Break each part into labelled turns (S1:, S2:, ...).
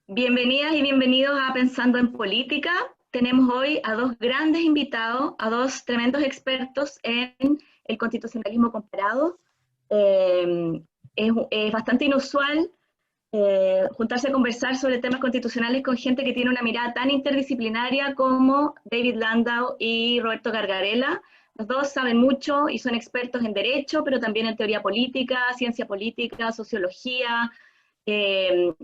S1: Bienvenidas y bienvenidos a Pensando en Política. Tenemos hoy a dos grandes invitados, a dos tremendos expertos en el constitucionalismo comparado. Es bastante inusual juntarse a conversar sobre temas constitucionales con gente que tiene una mirada tan interdisciplinaria como David Landau y Roberto Gargarella. Los dos saben mucho y son expertos en derecho, pero también en teoría política, ciencia política, sociología.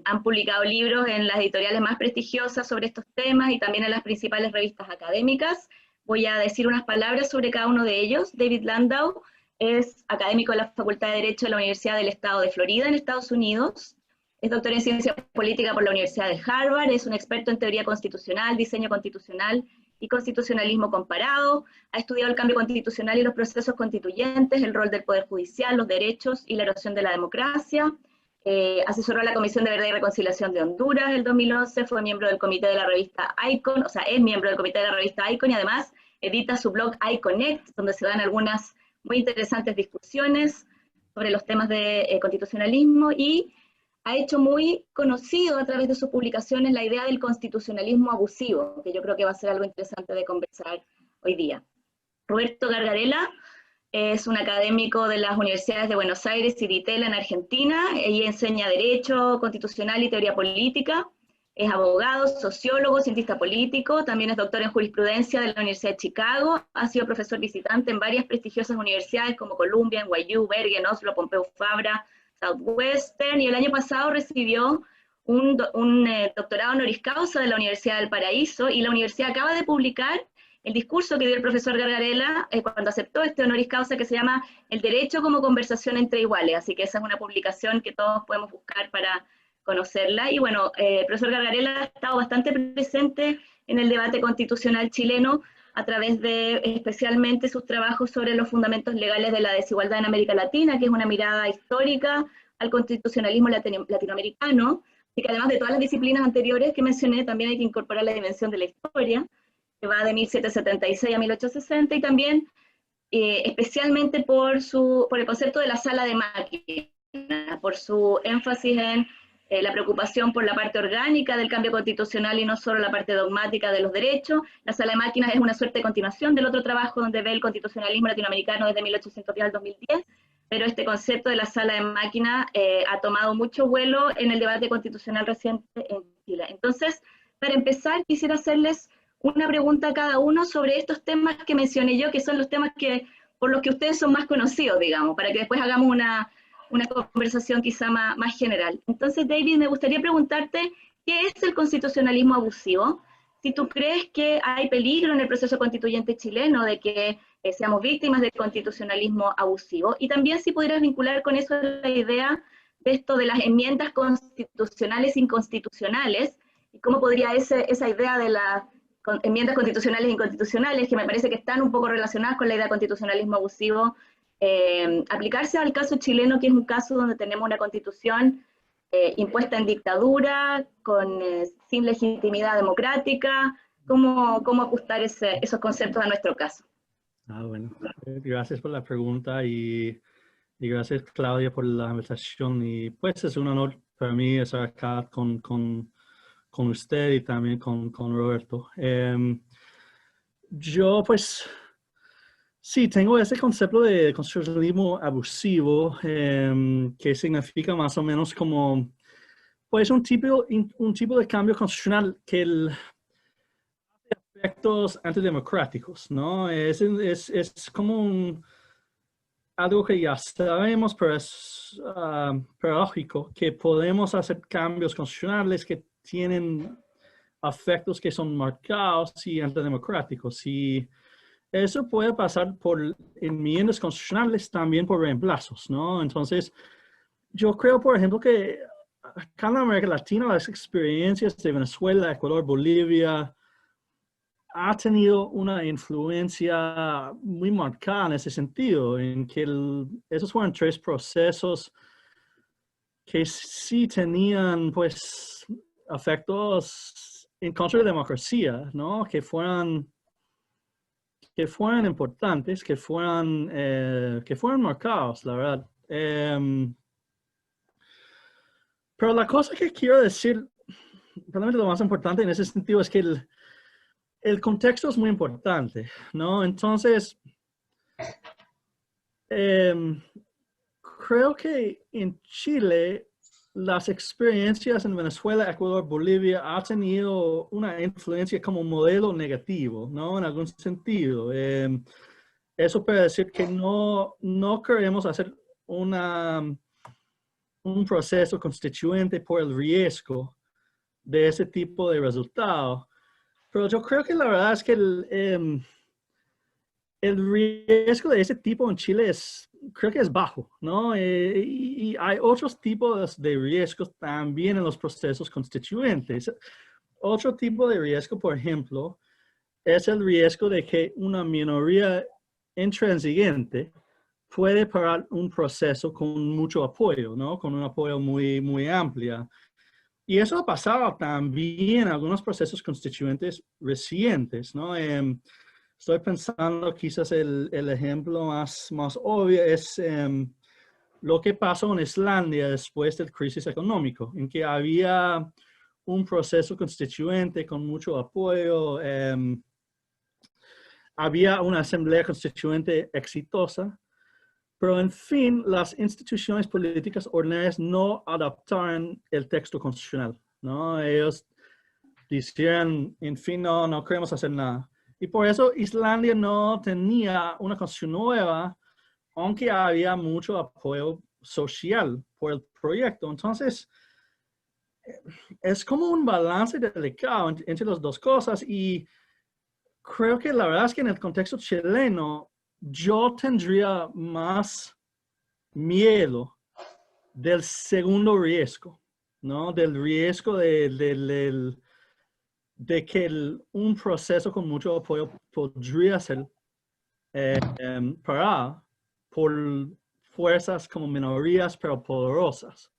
S1: Han publicado libros en las editoriales más prestigiosas sobre estos temas y también en las principales revistas académicas. Voy a decir unas palabras sobre cada uno de ellos. David Landau es académico de la Facultad de Derecho de la Universidad del Estado de Florida en Estados Unidos. Es doctor en ciencia política por la Universidad de Harvard. Es un experto en teoría constitucional, diseño constitucional y constitucionalismo comparado. Ha estudiado el cambio constitucional y los procesos constituyentes, el rol del Poder Judicial, los derechos y la erosión de la democracia. Asesoró a la Comisión de Verdad y Reconciliación de Honduras el 2011, fue miembro del comité de la revista ICON, o sea, es miembro del comité de la revista ICON y además edita su blog iConnect, donde se dan algunas muy interesantes discusiones sobre los temas de constitucionalismo y ha hecho muy conocido a través de sus publicaciones la idea del constitucionalismo abusivo, que yo creo que va a ser algo interesante de conversar hoy día. Roberto Gargarella es un académico de las universidades de Buenos Aires y de Itela en Argentina. Ella enseña Derecho Constitucional y Teoría Política. Es abogado, sociólogo, cientista político. También es doctor en jurisprudencia de la Universidad de Chicago. Ha sido profesor visitante en varias prestigiosas universidades como Columbia, NYU, Bergen, Oslo, Pompeu Fabra, Southwestern. Y el año pasado recibió un doctorado honoris causa de la Universidad del Paraíso. Y la universidad acaba de publicar el discurso que dio el profesor Gargarella cuando aceptó este honoris causa, que se llama El derecho como conversación entre iguales. Así que esa es una publicación que todos podemos buscar para conocerla. Y bueno, el profesor Gargarella ha estado bastante presente en el debate constitucional chileno a través de especialmente sus trabajos sobre los fundamentos legales de la desigualdad en América Latina, que es una mirada histórica al constitucionalismo latinoamericano, y que además de todas las disciplinas anteriores que mencioné, también hay que incorporar la dimensión de la historia, que va de 1776 a 1860, y también especialmente por el concepto de la sala de máquina, por su énfasis en la preocupación por la parte orgánica del cambio constitucional y no solo la parte dogmática de los derechos. La sala de máquinas es una suerte de continuación del otro trabajo donde ve el constitucionalismo latinoamericano desde 1810 al 2010, pero este concepto de la sala de máquinas ha tomado mucho vuelo en el debate constitucional reciente en Chile. Entonces, para empezar, quisiera hacerles una pregunta a cada uno sobre estos temas que mencioné yo, que son los temas por los que ustedes son más conocidos, digamos, para que después hagamos una conversación quizá más general. Entonces, David, me gustaría preguntarte, ¿qué es el constitucionalismo abusivo? Si tú crees que hay peligro en el proceso constituyente chileno de que seamos víctimas del constitucionalismo abusivo, y también si pudieras vincular con eso la idea de esto de las enmiendas constitucionales inconstitucionales, y cómo podría esa idea de las enmiendas constitucionales e inconstitucionales, que me parece que están un poco relacionadas con la idea de constitucionalismo abusivo, aplicarse al caso chileno, que es un caso donde tenemos una constitución impuesta en dictadura, sin legitimidad democrática. ¿Cómo ajustar esos conceptos a nuestro caso?
S2: Bueno, gracias por la pregunta y gracias, Claudia, por la invitación. Y pues es un honor para mí estar acá con usted y también con Roberto. Yo pues sí, tengo ese concepto de constitucionalismo abusivo, que significa más o menos como pues un tipo de cambio constitucional que efectos antidemocráticos, ¿no? Es como algo que ya sabemos, pero es paradójico, que podemos hacer cambios constitucionales que tienen efectos que son marcados y antidemocráticos. Y eso puede pasar por enmiendas constitucionales, también por reemplazos, ¿no? Entonces, yo creo, por ejemplo, que acá en América Latina las experiencias de Venezuela, Ecuador, Bolivia, ha tenido una influencia muy marcada en ese sentido, en que esos fueron tres procesos que sí tenían, pues, efectos en contra de la democracia, ¿no? Que fueran importantes, que fueran marcados, la verdad. Pero la cosa que quiero decir probablemente lo más importante en ese sentido es que el contexto es muy importante, ¿no? Entonces, creo que en Chile las experiencias en Venezuela, Ecuador, Bolivia ha tenido una influencia como modelo negativo, ¿no? En algún sentido. Eso para decir que no queremos hacer un proceso constituyente por el riesgo de ese tipo de resultado. Pero yo creo que la verdad es que el riesgo de ese tipo en Chile creo que es bajo, ¿no? Y hay otros tipos de riesgos también en los procesos constituyentes. Otro tipo de riesgo, por ejemplo, es el riesgo de que una minoría intransigente puede parar un proceso con mucho apoyo, ¿no? Con un apoyo muy, muy amplio. Y eso ha pasado también en algunos procesos constituyentes recientes, ¿no? Estoy pensando quizás el ejemplo más obvio es lo que pasó en Islandia después del crisis económico, en que había un proceso constituyente con mucho apoyo, había una asamblea constituyente exitosa, pero en fin, las instituciones políticas ordinarias no adaptaron el texto constitucional, ¿no? Ellos dijeron, en fin, no queremos hacer nada. Y por eso Islandia no tenía una constitución nueva, aunque había mucho apoyo social por el proyecto. Entonces, es como un balance delicado entre las dos cosas y creo que la verdad es que en el contexto chileno yo tendría más miedo del segundo riesgo, ¿no? Del riesgo de que un proceso con mucho apoyo podría ser parado por fuerzas como minorías pero poderosas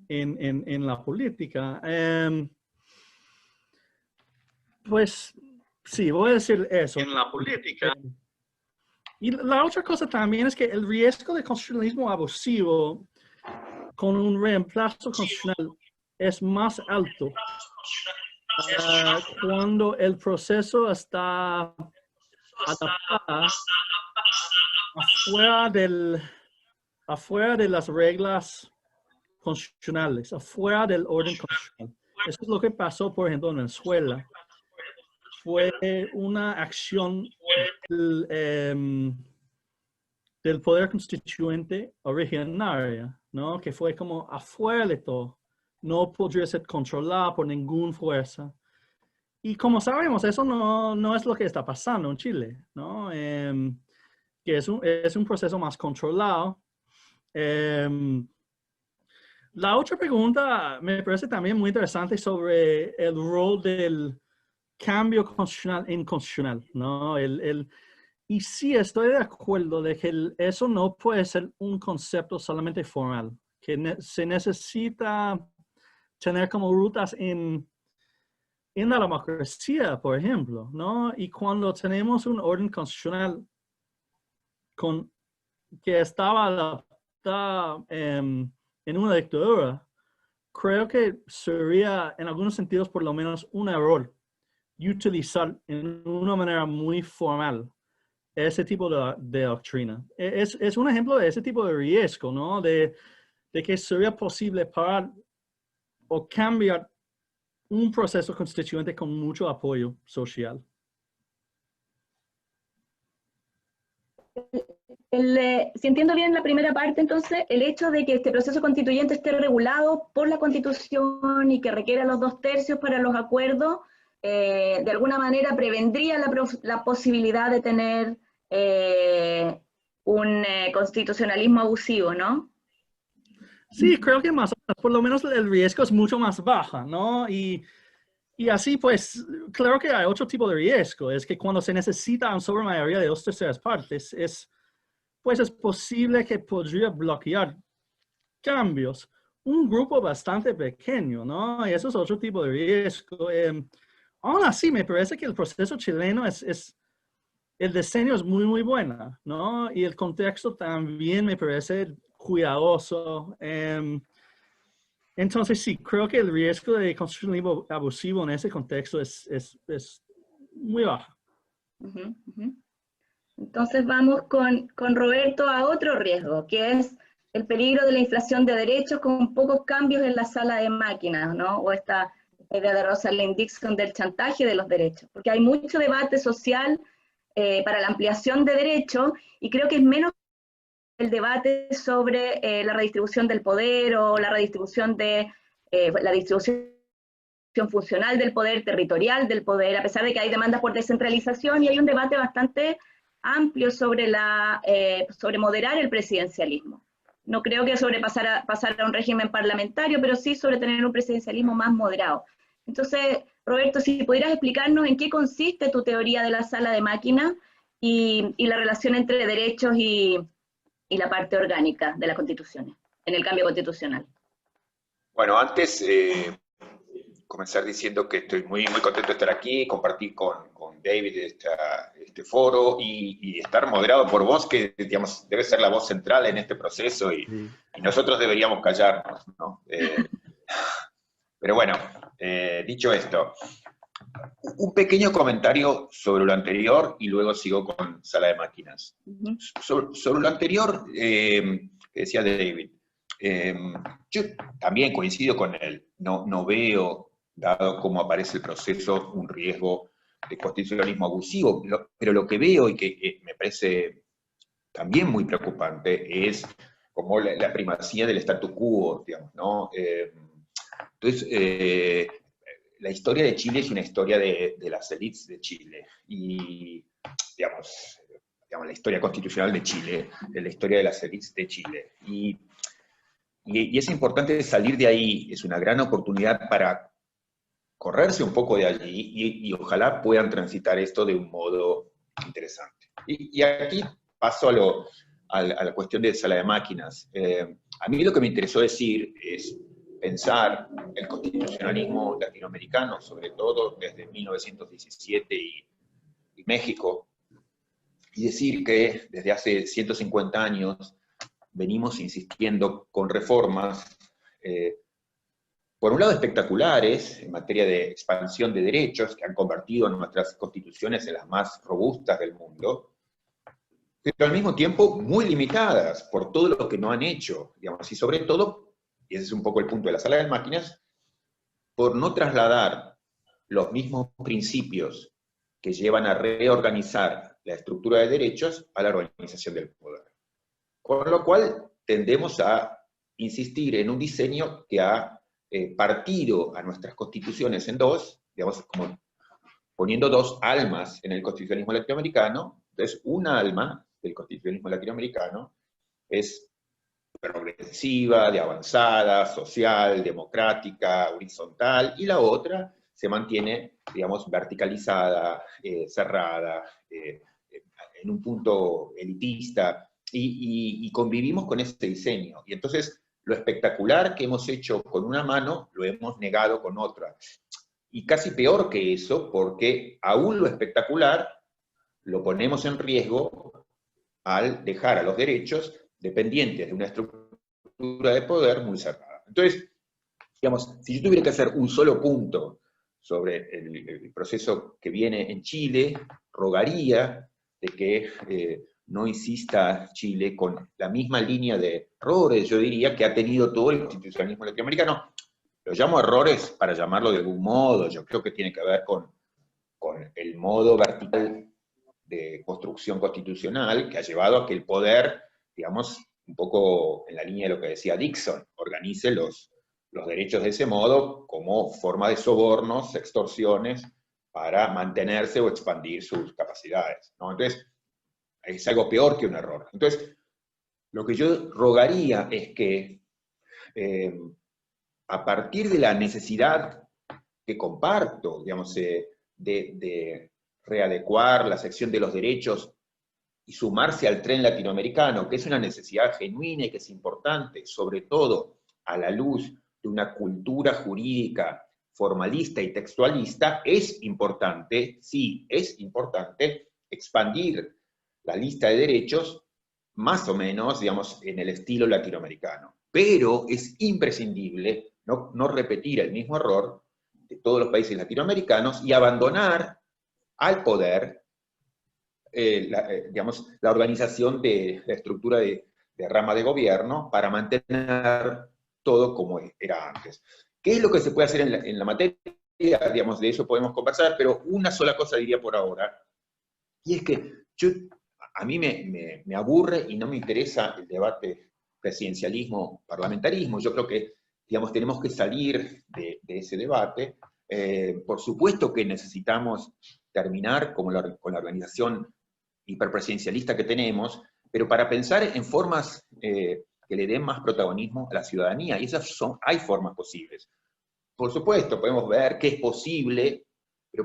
S2: en la política. Pues sí, voy a decir eso.
S3: En la política.
S2: Y la otra cosa también es que el riesgo de constitucionalismo abusivo con un reemplazo constitucional es más alto cuando el proceso está adaptado afuera de las reglas constitucionales, afuera del orden constitucional. Eso es lo que pasó, por ejemplo, en Venezuela. Fue una acción del poder constituyente originaria, ¿no? Que fue como afuera de todo. No podría ser controlada por ninguna fuerza. Y como sabemos, eso no es lo que está pasando en Chile, ¿no? Que es un proceso más controlado. La otra pregunta me parece también muy interesante sobre el rol del cambio constitucional e inconstitucional, ¿no? Y sí, estoy de acuerdo de que eso no puede ser un concepto solamente formal, que se necesita tener como rutas en la democracia, por ejemplo, ¿no? Y cuando tenemos un orden constitucional que estaba adaptado en una dictadura, creo que sería, en algunos sentidos, por lo menos, un error utilizar en una manera muy formal ese tipo de doctrina. Es un ejemplo de ese tipo de riesgo, ¿no? De que sería posible parar o cambiar un proceso constituyente con mucho apoyo social.
S1: Si entiendo bien la primera parte, entonces, el hecho de que este proceso constituyente esté regulado por la Constitución y que requiera los 2/3 para los acuerdos, de alguna manera prevendría la posibilidad de tener un constitucionalismo abusivo, ¿no?
S2: Sí, creo que más, por lo menos el riesgo es mucho más baja, ¿no? Y así, pues, claro que hay otro tipo de riesgo, es que cuando se necesita una sobremayoría de 2/3 partes, pues es posible que podría bloquear cambios. Un grupo bastante pequeño, ¿no? Y eso es otro tipo de riesgo. Aún así, me parece que el proceso chileno el diseño es muy, muy bueno, ¿no? Y el contexto también me parece cuidadoso. Entonces sí, creo que el riesgo de constitucionalismo abusivo en ese contexto es muy bajo.
S1: Ujú, ujú. Entonces vamos con Roberto a otro riesgo, que es el peligro de la inflación de derechos con pocos cambios en la sala de máquinas, ¿no? O esta idea de Rosalind Dixon del chantaje de los derechos, porque hay mucho debate social para la ampliación de derechos y creo que es menos el debate sobre la redistribución del poder o la redistribución de la distribución funcional del poder, territorial del poder, a pesar de que hay demandas por descentralización y hay un debate bastante amplio sobre, sobre moderar el presidencialismo. No creo que sobre pasar a un régimen parlamentario, pero sí sobre tener un presidencialismo más moderado. Entonces, Roberto, si pudieras explicarnos en qué consiste tu teoría de la sala de máquinas y la relación entre derechos y la parte orgánica de las constituciones, en el cambio constitucional.
S3: Bueno, antes comenzar diciendo que estoy muy, muy contento de estar aquí, compartir con David este foro y estar moderado por vos, que digamos, debe ser la voz central en este proceso y nosotros deberíamos callarnos, ¿no? Pero bueno, dicho esto, un pequeño comentario sobre lo anterior y luego sigo con sala de máquinas. Sobre lo anterior, que decía David, yo también coincido con él, no veo, dado cómo aparece el proceso, un riesgo de constitucionalismo abusivo, pero lo que veo y que me parece también muy preocupante es como la primacía del statu quo, digamos, ¿no? Entonces, la historia de Chile es una historia de las élites de Chile, y digamos, la historia constitucional de Chile, de la historia de las élites de Chile. Y es importante salir de ahí, es una gran oportunidad para correrse un poco de allí y ojalá puedan transitar esto de un modo interesante. Y aquí paso a la cuestión de sala de máquinas. A mí lo que me interesó decir es pensar el constitucionalismo latinoamericano, sobre todo desde 1917 y México, y decir que desde hace 150 años venimos insistiendo con reformas, por un lado espectaculares, en materia de expansión de derechos, que han convertido nuestras constituciones en las más robustas del mundo, pero al mismo tiempo muy limitadas por todo lo que no han hecho, digamos, y sobre todo, y ese es un poco el punto de la sala de máquinas, por no trasladar los mismos principios que llevan a reorganizar la estructura de derechos a la organización del poder. Con lo cual tendemos a insistir en un diseño que ha partido a nuestras constituciones en dos, digamos, como poniendo dos almas en el constitucionalismo latinoamericano. Entonces, una alma del constitucionalismo latinoamericano es progresiva, de avanzada, social, democrática, horizontal, y la otra se mantiene, digamos, verticalizada, cerrada, en un punto elitista, y convivimos con ese diseño. Y entonces, lo espectacular que hemos hecho con una mano, lo hemos negado con otra. Y casi peor que eso, porque aún lo espectacular lo ponemos en riesgo al dejar a los derechos dependientes de una estructura de poder muy cerrada. Entonces, digamos, si yo tuviera que hacer un solo punto sobre el proceso que viene en Chile, rogaría de que no insista Chile con la misma línea de errores, yo diría, que ha tenido todo el constitucionalismo latinoamericano. Lo llamo errores para llamarlo de algún modo, yo creo que tiene que ver con el modo vertical de construcción constitucional que ha llevado a que el poder, digamos, un poco en la línea de lo que decía Dixon, organice los derechos de ese modo como forma de sobornos, extorsiones, para mantenerse o expandir sus capacidades, ¿no? Entonces, es algo peor que un error. Entonces, lo que yo rogaría es que, a partir de la necesidad que comparto, digamos, de readecuar la sección de los derechos y sumarse al tren latinoamericano, que es una necesidad genuina y que es importante, sobre todo a la luz de una cultura jurídica formalista y textualista, es importante, sí, es importante expandir la lista de derechos más o menos, digamos, en el estilo latinoamericano. Pero es imprescindible no repetir el mismo error de todos los países latinoamericanos y abandonar al poder, digamos, la organización de la estructura de rama de gobierno para mantener todo como era antes. ¿Qué es lo que se puede hacer en la materia? Digamos, de eso podemos conversar, pero una sola cosa diría por ahora, y es que a mí me aburre y no me interesa el debate presidencialismo-parlamentarismo. Yo creo que, digamos, tenemos que salir de ese debate. Por supuesto que necesitamos terminar con la organización hiperpresidencialista que tenemos, pero para pensar en formas que le den más protagonismo a la ciudadanía, y hay formas posibles. Por supuesto, podemos ver qué es posible,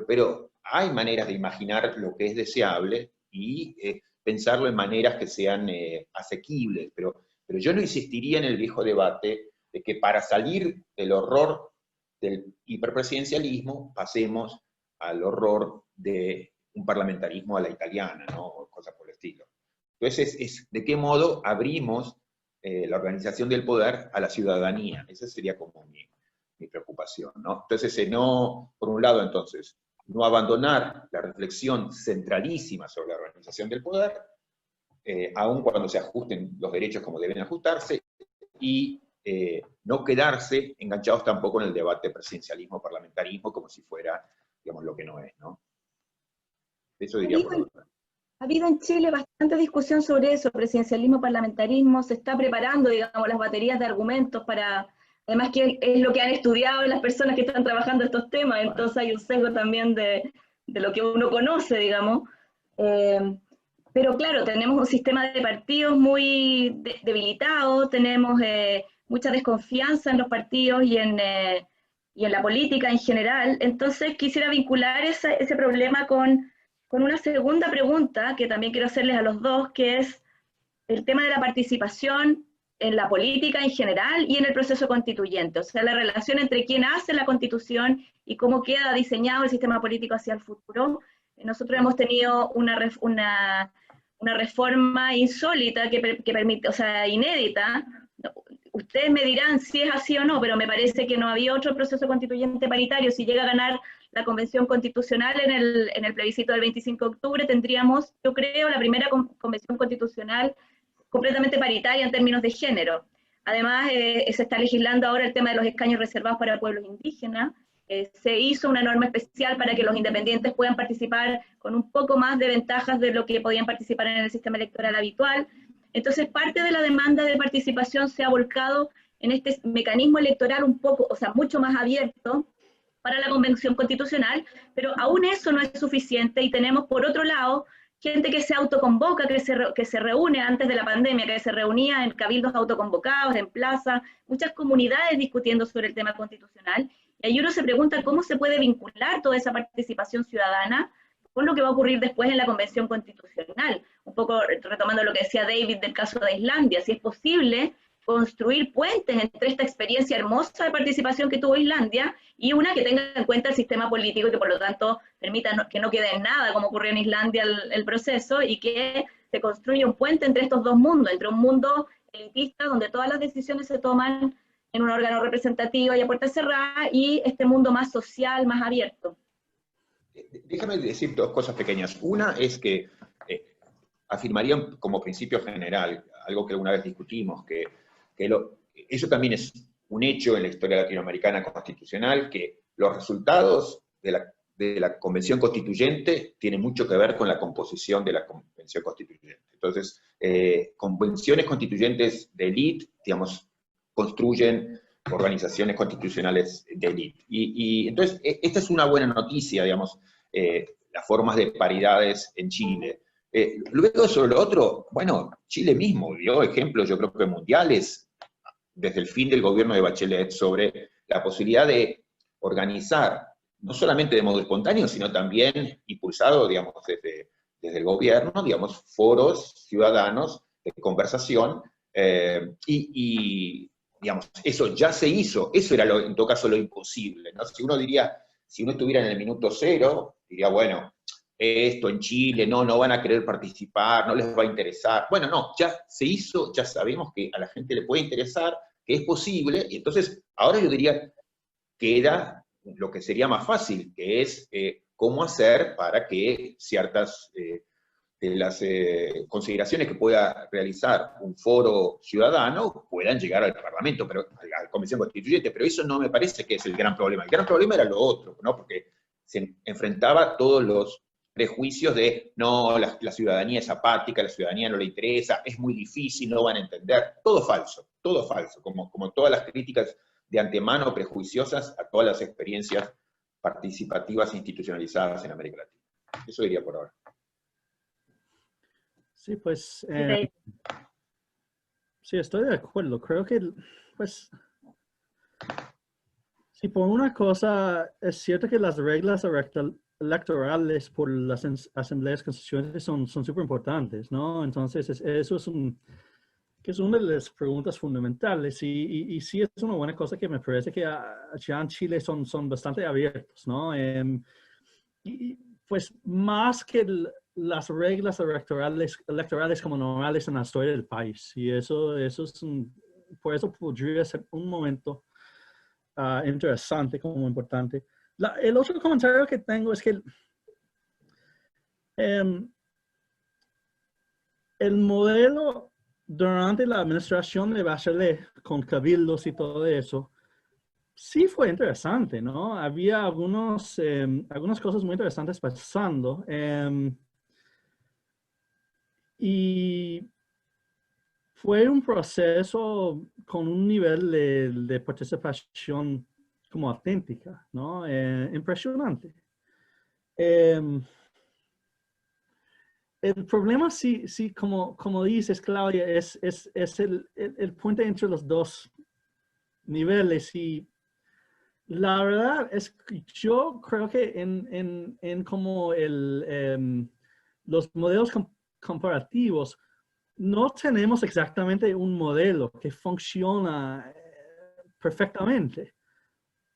S3: pero hay maneras de imaginar lo que es deseable y pensarlo en maneras que sean asequibles, pero yo no insistiría en el viejo debate de que para salir del horror del hiperpresidencialismo pasemos al horror de un parlamentarismo a la italiana, ¿no? O cosas por el estilo. Entonces, ¿de qué modo abrimos la organización del poder a la ciudadanía? Esa sería como mi preocupación, ¿no? Entonces, por un lado, entonces, no abandonar la reflexión centralísima sobre la organización del poder, aun cuando se ajusten los derechos como deben ajustarse, y no quedarse enganchados tampoco en el debate presidencialismo-parlamentarismo como si fuera, digamos, lo que no es, ¿no? Eso diría por ahora.
S1: Ha habido en Chile bastante discusión sobre eso, presidencialismo, parlamentarismo, se está preparando, digamos, las baterías de argumentos para, además que es lo que han estudiado las personas que están trabajando estos temas, entonces hay un sesgo también de lo que uno conoce, digamos. Pero claro, tenemos un sistema de partidos muy debilitado, tenemos mucha desconfianza en los partidos y en la política en general, entonces quisiera vincular ese problema con una segunda pregunta que también quiero hacerles a los dos, que es el tema de la participación en la política en general y en el proceso constituyente, o sea, la relación entre quién hace la constitución y cómo queda diseñado el sistema político hacia el futuro. Nosotros hemos tenido una reforma insólita que permite, o sea, inédita. Ustedes me dirán si es así o no, pero me parece que no había otro proceso constituyente paritario. Si llega a ganar la Convención Constitucional en el plebiscito del 25 de octubre, tendríamos, yo creo, la primera Convención Constitucional completamente paritaria en términos de género. Además, se está legislando ahora el tema de los escaños reservados para pueblos indígenas. Se hizo una norma especial para que los independientes puedan participar con un poco más de ventajas de lo que podían participar en el sistema electoral habitual. Entonces, parte de la demanda de participación se ha volcado en este mecanismo electoral un poco, o sea, mucho más abierto para la Convención Constitucional, pero aún eso no es suficiente y tenemos, por otro lado, gente que se autoconvoca, que se reúne antes de la pandemia, que se reunía en cabildos autoconvocados, en plazas, muchas comunidades discutiendo sobre el tema constitucional, y ahí uno se pregunta cómo se puede vincular toda esa participación ciudadana con lo que va a ocurrir después en la Convención Constitucional. Un poco retomando lo que decía David del caso de Islandia, si es posible construir puentes entre esta experiencia hermosa de participación que tuvo Islandia y una que tenga en cuenta el sistema político y que por lo tanto permita que no quede en nada como ocurrió en Islandia el proceso, y que se construya un puente entre estos dos mundos, entre un mundo elitista donde todas las decisiones se toman en un órgano representativo y a puerta cerrada, y este mundo más social, más abierto.
S3: Déjame decir dos cosas pequeñas. Una es que afirmaría como principio general, algo que alguna vez discutimos, que eso también es un hecho en la historia latinoamericana constitucional, que los resultados de la Convención Constituyente tienen mucho que ver con la composición de la Convención Constituyente. Entonces, convenciones constituyentes de élite, digamos, construyen organizaciones constitucionales de élite. Y entonces, esta es una buena noticia, digamos, las formas de paridades en Chile. Luego, sobre lo otro, bueno, Chile mismo dio ejemplos, yo creo que mundiales, desde el fin del gobierno de Bachelet, sobre la posibilidad de organizar, no solamente de modo espontáneo, sino también impulsado, digamos, desde el gobierno, digamos, foros ciudadanos de conversación, y digamos, eso ya se hizo, eso era en todo caso lo imposible, ¿no? Si uno estuviera en el minuto cero, diría, bueno, esto en Chile, no van a querer participar, no les va a interesar. Bueno, no, ya se hizo, ya sabemos que a la gente le puede interesar, que es posible, y entonces ahora yo diría que era lo que sería más fácil, que es cómo hacer para que ciertas de las consideraciones que pueda realizar un foro ciudadano puedan llegar al Parlamento, pero a la Convención Constituyente, pero eso no me parece que es el gran problema. El gran problema era lo otro, ¿no? Porque se enfrentaba a todos los prejuicios de, no, la ciudadanía es apática, la ciudadanía no le interesa, es muy difícil, no van a entender. Todo falso, como todas las críticas de antemano prejuiciosas a todas las experiencias participativas e institucionalizadas en América Latina. Eso diría por ahora.
S2: Sí, pues, sí, estoy de acuerdo. Creo que, pues, sí, por una cosa, es cierto que las reglas electorales por las asambleas constituyentes son súper importantes, ¿no? Entonces, eso es una de las preguntas fundamentales y sí es una buena cosa que me parece que ya en Chile son bastante abiertos, ¿no? Y pues más que las reglas electorales como normales en la historia del país. Y eso es por eso podría ser un momento interesante como importante. El otro comentario que tengo es que el modelo durante la administración de Bachelet, con cabildos y todo eso, sí fue interesante, ¿no? Había algunas cosas muy interesantes pasando. Y fue un proceso con un nivel de participación como auténtica, ¿no? Impresionante. El problema, sí, como dices, Claudia, es el puente entre los dos niveles. Y la verdad es que yo creo que en como los modelos comparativos, no tenemos exactamente un modelo que funciona perfectamente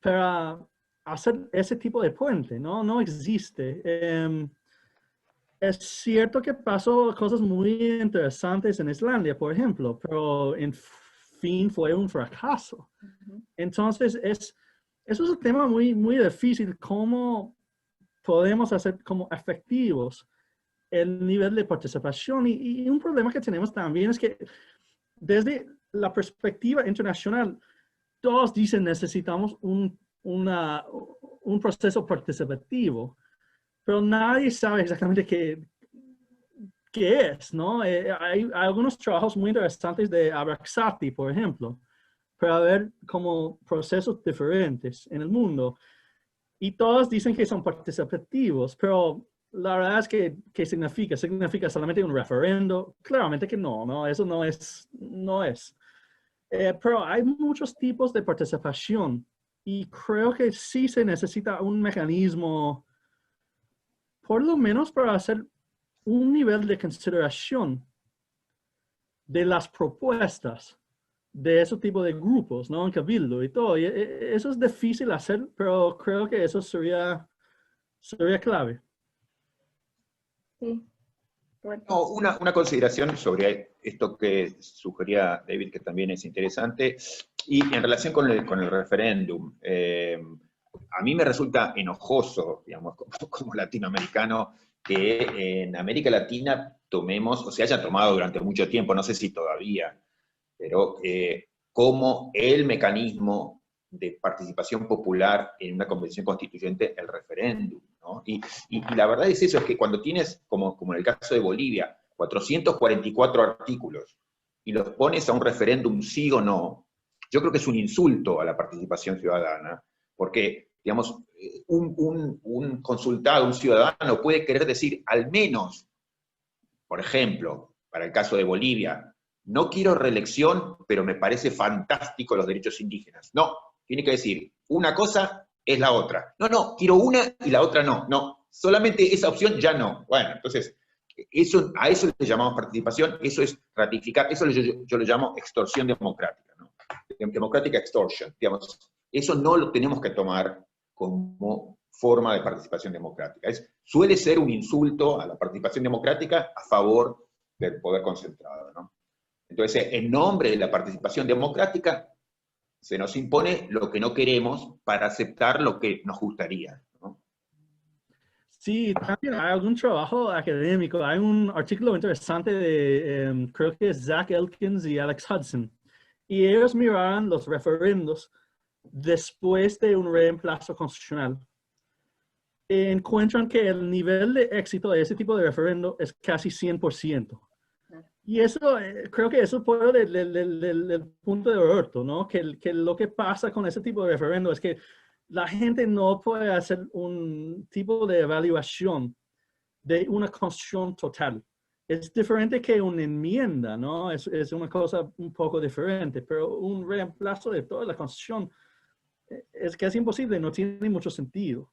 S2: para hacer ese tipo de puente, ¿no? No existe. Es cierto que pasó cosas muy interesantes en Islandia, por ejemplo, pero en fin fue un fracaso. Entonces, eso es un tema muy, muy difícil, cómo podemos hacer como efectivos el nivel de participación. Y un problema que tenemos también es que desde la perspectiva internacional, todos dicen necesitamos un proceso participativo, pero nadie sabe exactamente qué es, ¿no? Hay algunos trabajos muy interesantes de Abraxati, por ejemplo, para ver como procesos diferentes en el mundo. Y todos dicen que son participativos, pero la verdad es que, ¿qué significa? ¿Significa solamente un referendo? Claramente que no, eso no es. Pero hay muchos tipos de participación y creo que sí se necesita un mecanismo, por lo menos para hacer un nivel de consideración de las propuestas de ese tipo de grupos, ¿no? En Cabildo y todo. Y eso es difícil hacer, pero creo que eso sería clave.
S1: Sí.
S3: No, una consideración sobre esto que sugería David, que también es interesante, y en relación con el referéndum. A mí me resulta enojoso, digamos, como latinoamericano, que en América Latina tomemos, o se haya tomado durante mucho tiempo, no sé si todavía, pero como el mecanismo de participación popular en una convención constituyente, el referéndum, ¿no? Y la verdad es eso, es que cuando tienes, como en el caso de Bolivia, 444 artículos, y los pones a un referéndum sí o no, yo creo que es un insulto a la participación ciudadana, porque, digamos, un consultado, un ciudadano puede querer decir, al menos, por ejemplo, para el caso de Bolivia, no quiero reelección, pero me parece fantástico los derechos indígenas. No, tiene que decir, una cosa es la otra. No, quiero una y la otra no, solamente esa opción ya no. Bueno, entonces, a eso le llamamos participación, eso es ratificar, eso yo lo llamo extorsión democrática, ¿no? Democratic extortion, digamos. Eso no lo tenemos que tomar como forma de participación democrática. Suele ser un insulto a la participación democrática a favor del poder concentrado, ¿no? Entonces, en nombre de la participación democrática, se nos impone lo que no queremos para aceptar lo que nos gustaría, ¿no?
S2: Sí, también hay algún trabajo académico. Hay un artículo interesante de, creo que es Zach Elkins y Alex Hudson. Y ellos miraron los referendos después de un reemplazo constitucional. Encuentran que el nivel de éxito de ese tipo de referendo es casi 100%. Y eso, creo que eso fue del punto de Roberto, ¿no? Que lo que pasa con ese tipo de referendo es que la gente no puede hacer un tipo de evaluación de una constitución total. Es diferente que una enmienda, ¿no? Es una cosa un poco diferente, pero un reemplazo de toda la constitución es que es imposible, no tiene mucho sentido.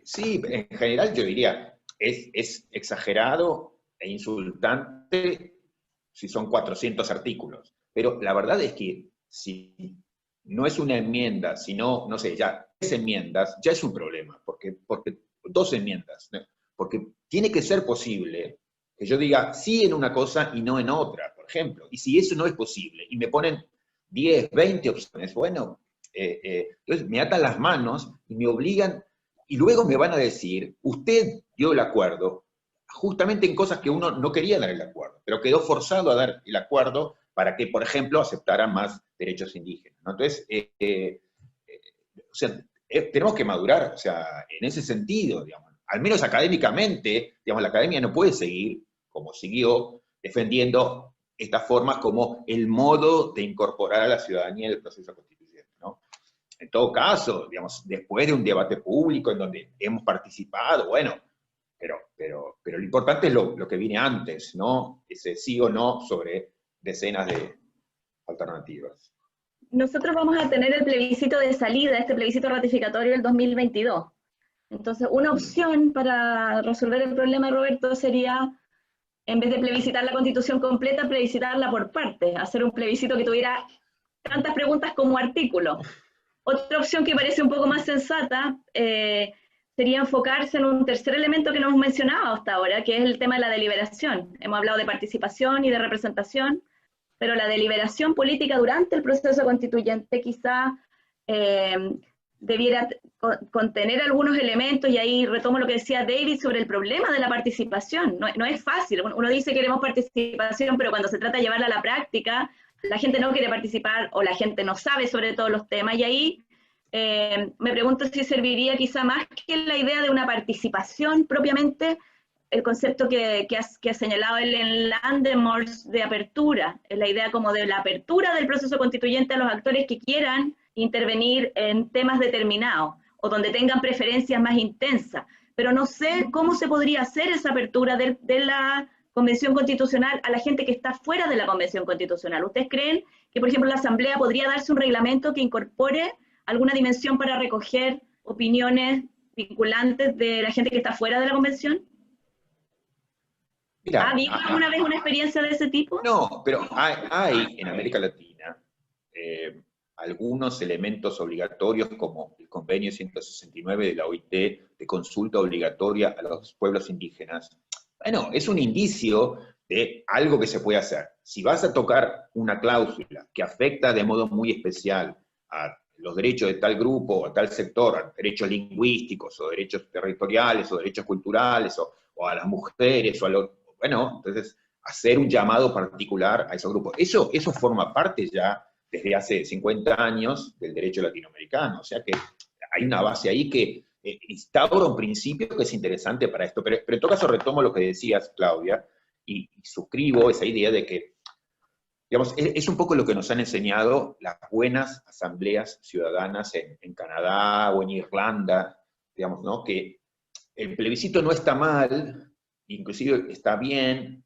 S3: Sí, en general yo diría, es exagerado e insultante si son 400 artículos, pero la verdad es que si no es una enmienda, sino, no sé, ya 3 enmiendas, ya es un problema, porque 2 enmiendas, ¿no? Porque tiene que ser posible que yo diga sí en una cosa y no en otra, por ejemplo, y si eso no es posible, y me ponen 10, 20 opciones, bueno, entonces me atan las manos y me obligan, y luego me van a decir, usted dio el acuerdo, justamente en cosas que uno no quería dar el acuerdo, pero quedó forzado a dar el acuerdo para que, por ejemplo, aceptaran más derechos indígenas, ¿no? Entonces, o sea, tenemos que madurar, o sea, en ese sentido, digamos, al menos académicamente, digamos, la academia no puede seguir, como siguió, defendiendo estas formas como el modo de incorporar a la ciudadanía en el proceso constituyente, ¿no? En todo caso, digamos, después de un debate público en donde hemos participado, bueno, pero lo importante es lo que viene antes, ¿no? Ese sí o no sobre decenas de alternativas.
S1: Nosotros vamos a tener el plebiscito de salida, este plebiscito ratificatorio del 2022. Entonces, una opción para resolver el problema de Roberto sería, en vez de plebiscitar la Constitución completa, plebiscitarla por partes, hacer un plebiscito que tuviera tantas preguntas como artículos. Otra opción que parece un poco más sensata sería enfocarse en un tercer elemento que no hemos mencionado hasta ahora, que es el tema de la deliberación. Hemos hablado de participación y de representación, pero la deliberación política durante el proceso constituyente quizá debiera contener algunos elementos, y ahí retomo lo que decía David sobre el problema de la participación. No es fácil, uno dice que queremos participación, pero cuando se trata de llevarla a la práctica, la gente no quiere participar o la gente no sabe sobre todos los temas, y ahí me pregunto si serviría quizá más que la idea de una participación propiamente, el concepto que ha señalado él en Landemors de apertura, es la idea como de la apertura del proceso constituyente a los actores que quieran intervenir en temas determinados o donde tengan preferencias más intensas, pero no sé cómo se podría hacer esa apertura de la Convención Constitucional a la gente que está fuera de la Convención Constitucional. ¿Ustedes creen que, por ejemplo, la Asamblea podría darse un reglamento que incorpore alguna dimensión para recoger opiniones vinculantes de la gente que está fuera de la Convención?
S3: Mira,
S1: ¿Ha habido alguna vez una experiencia de ese tipo?
S3: No, pero hay en América Latina algunos elementos obligatorios como el convenio 169 de la OIT de consulta obligatoria a los pueblos indígenas. Bueno, es un indicio de algo que se puede hacer. Si vas a tocar una cláusula que afecta de modo muy especial a los derechos de tal grupo o a tal sector, a derechos lingüísticos o derechos territoriales o derechos culturales o a las mujeres o a los... Bueno, entonces hacer un llamado particular a esos grupos. Eso forma parte ya desde hace 50 años del derecho latinoamericano, o sea que hay una base ahí que instaura un principio que es interesante para esto, pero en todo caso retomo lo que decías, Claudia, y suscribo esa idea de que, digamos, es un poco lo que nos han enseñado las buenas asambleas ciudadanas en Canadá o en Irlanda, digamos, ¿no? Que el plebiscito no está mal, inclusive está bien,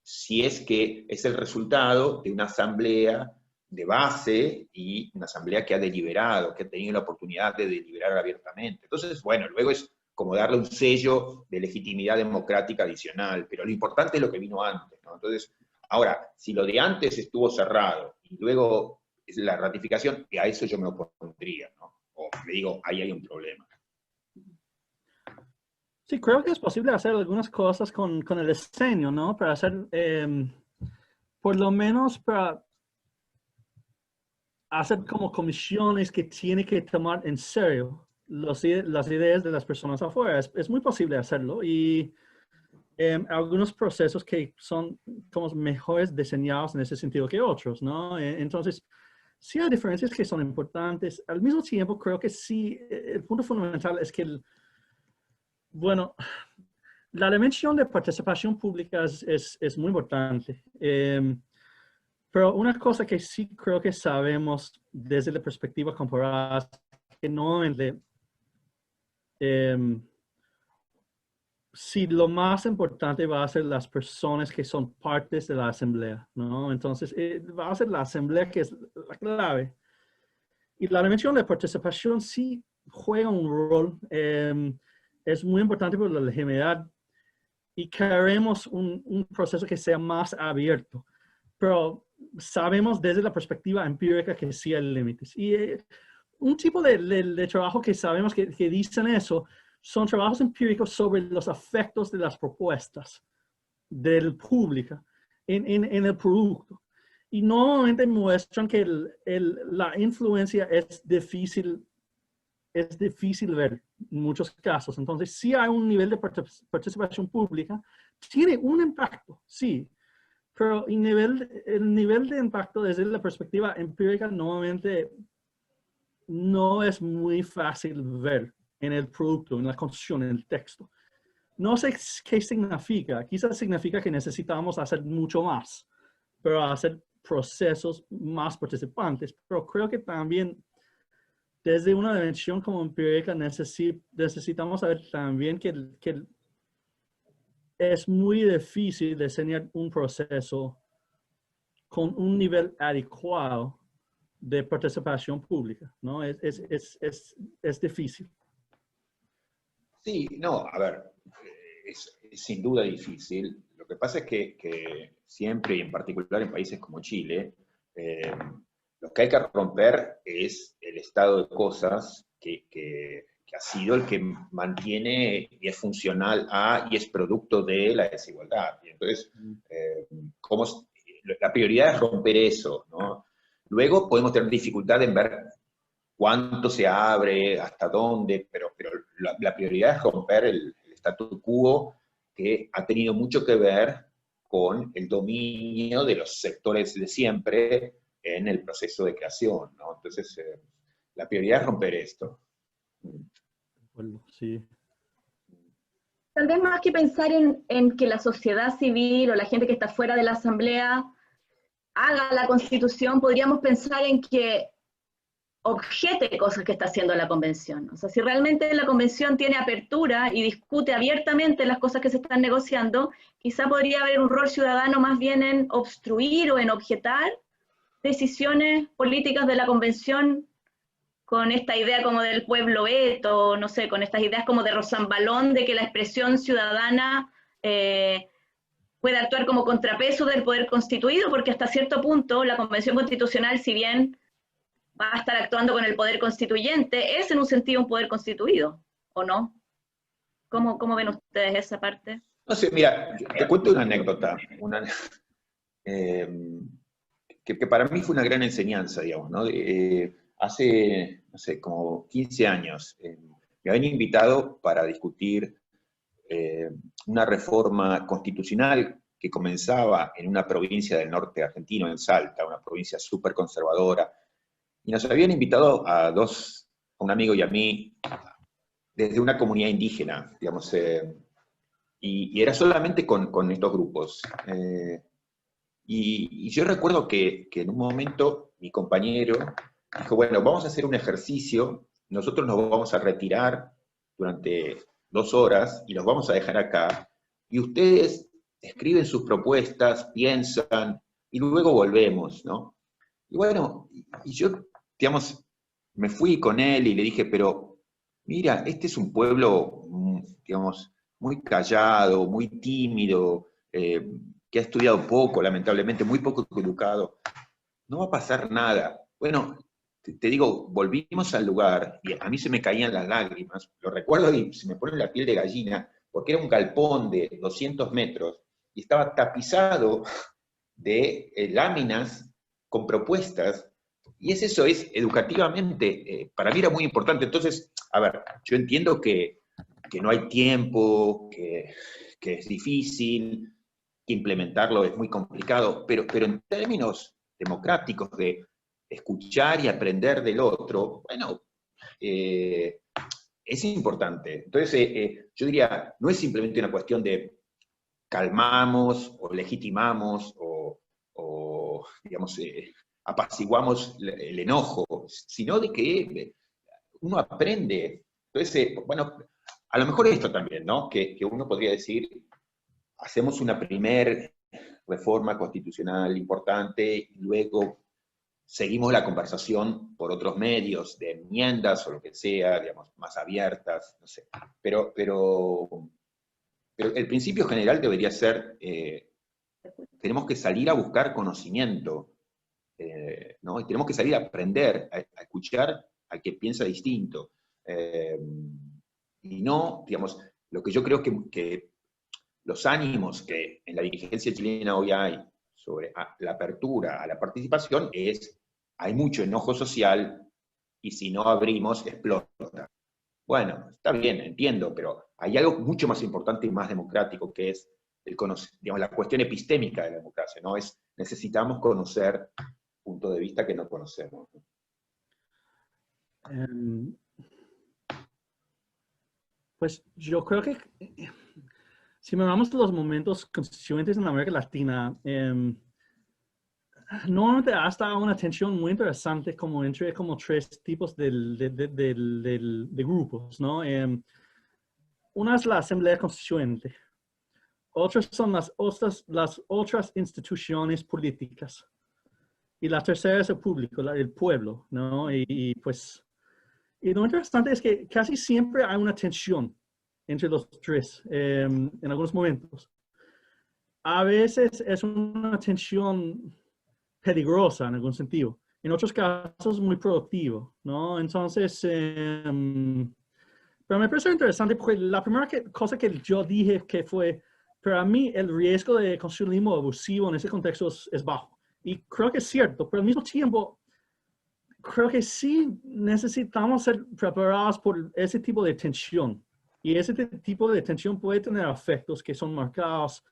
S3: si es que es el resultado de una asamblea de base y una asamblea que ha deliberado, que ha tenido la oportunidad de deliberar abiertamente. Entonces, bueno, luego es como darle un sello de legitimidad democrática adicional, pero lo importante es lo que vino antes, ¿no? Entonces, ahora, si lo de antes estuvo cerrado y luego es la ratificación, a eso yo me opondría, ¿no? O me digo, ahí hay un problema.
S2: Sí, creo que es posible hacer algunas cosas con el diseño, ¿no? Para hacer, por lo menos para hacer como comisiones que tiene que tomar en serio las ideas de las personas afuera. Es muy posible hacerlo y algunos procesos que son como mejores diseñados en ese sentido que otros, ¿no? Entonces, sí hay diferencias que son importantes. Al mismo tiempo, creo que sí, el punto fundamental es que, bueno, la dimensión de participación pública es muy importante. Pero una cosa que sí creo que sabemos desde la perspectiva comparada es que no si lo más importante va a ser las personas que son partes de la asamblea, ¿no? Entonces, va a ser la asamblea que es la clave. Y la dimensión de participación sí juega un rol. Es muy importante por la legitimidad y queremos un proceso que sea más abierto. Pero sabemos desde la perspectiva empírica que sí hay límites. Y un tipo de trabajo que sabemos que dicen eso son trabajos empíricos sobre los efectos de las propuestas del público en el producto. Y normalmente muestran que la influencia es difícil ver en muchos casos. Entonces, sí hay un nivel de participación pública, tiene un impacto, sí, pero el nivel de impacto desde la perspectiva empírica normalmente no es muy fácil ver en el producto, en la construcción, en el texto. No sé qué significa. Quizás significa que necesitamos hacer mucho más, pero hacer procesos más participantes. Pero creo que también desde una dimensión como empírica necesitamos saber también que es muy difícil diseñar un proceso con un nivel adecuado de participación pública, ¿no? Es difícil.
S3: Sí, no, a ver, es sin duda difícil. Lo que pasa es que siempre, y en particular en países como Chile, lo que hay que romper es el estado de cosas que ha sido el que mantiene y es funcional a y es producto de la desigualdad. Y entonces, la prioridad es romper eso, ¿no? Luego podemos tener dificultad en ver cuánto se abre, hasta dónde, pero la prioridad es romper el statu quo que ha tenido mucho que ver con el dominio de los sectores de siempre en el proceso de creación, ¿no? Entonces, la prioridad es romper esto.
S2: Bueno, sí.
S1: Tal vez más que pensar en que la sociedad civil o la gente que está fuera de la asamblea haga la constitución, podríamos pensar en que objete cosas que está haciendo la convención. O sea, si realmente la convención tiene apertura y discute abiertamente las cosas que se están negociando, quizá podría haber un rol ciudadano más bien en obstruir o en objetar decisiones políticas de la convención con esta idea como del pueblo veto, no sé, con estas ideas como de Rosambalón, de que la expresión ciudadana puede actuar como contrapeso del poder constituido, porque hasta cierto punto la Convención Constitucional, si bien va a estar actuando con el poder constituyente, es en un sentido un poder constituido, ¿o no? ¿Cómo ven ustedes esa parte?
S3: No sé, mira, te cuento una anécdota, que para mí fue una gran enseñanza, digamos, ¿no? Hace, no sé, como 15 años, me habían invitado para discutir una reforma constitucional que comenzaba en una provincia del norte argentino, en Salta, una provincia súper conservadora, y nos habían invitado a un amigo y a mí, desde una comunidad indígena, digamos, y era solamente con estos grupos. Y yo recuerdo que en un momento mi compañero dijo, bueno, vamos a hacer un ejercicio, nosotros nos vamos a retirar durante 2 horas y los vamos a dejar acá, y ustedes escriben sus propuestas, piensan, y luego volvemos, ¿no? Y bueno, y yo, digamos, me fui con él y le dije, pero mira, este es un pueblo, digamos, muy callado, muy tímido, que ha estudiado poco, lamentablemente, muy poco educado. No va a pasar nada. Bueno, te digo, volvimos al lugar y a mí se me caían las lágrimas. Lo recuerdo y se me pone la piel de gallina, porque era un galpón de 200 metros y estaba tapizado de láminas con propuestas, Y es eso, es educativamente, para mí era muy importante. Entonces, a ver, yo entiendo que no hay tiempo, que es difícil, que implementarlo es muy complicado, pero en términos democráticos de escuchar y aprender del otro, bueno, es importante. Entonces, yo diría, no es simplemente una cuestión de calmamos o legitimamos o digamos, apaciguamos el enojo, sino de que uno aprende. Entonces, bueno, a lo mejor esto también, ¿no? Que uno podría decir, hacemos una primer reforma constitucional importante y luego seguimos la conversación por otros medios, de enmiendas o lo que sea, digamos, más abiertas, no sé. Pero el principio general debería ser, tenemos que salir a buscar conocimiento, ¿no? Y tenemos que salir a aprender, a escuchar al que piensa distinto. Y no, digamos, lo que yo creo que los ánimos que en la dirigencia chilena hoy hay sobre la apertura a la participación hay mucho enojo social y si no abrimos, explota. Bueno, está bien, entiendo, pero hay algo mucho más importante y más democrático que es digamos, la cuestión epistémica de la democracia, ¿no? Necesitamos conocer puntos de vista que no conocemos.
S2: Pues yo creo que si miramos los momentos constituyentes en América Latina, normalmente ha estado una tensión muy interesante como entre como tres tipos de grupos, ¿no? Una es la Asamblea Constituyente, otras son las otras instituciones políticas, y la tercera es el público, el pueblo, ¿no? Pues, y lo interesante es que casi siempre hay una tensión entre los tres en algunos momentos. A veces es una tensión peligrosa en algún sentido. En otros casos muy productivo, ¿no? Entonces, pero me parece interesante porque la primera cosa que yo dije que fue, para mí el riesgo de constitucionalismo abusivo en ese contexto es bajo. Y creo que es cierto, pero al mismo tiempo, creo que sí necesitamos ser preparados por ese tipo de tensión. Y ese tipo de tensión puede tener efectos que son marcados.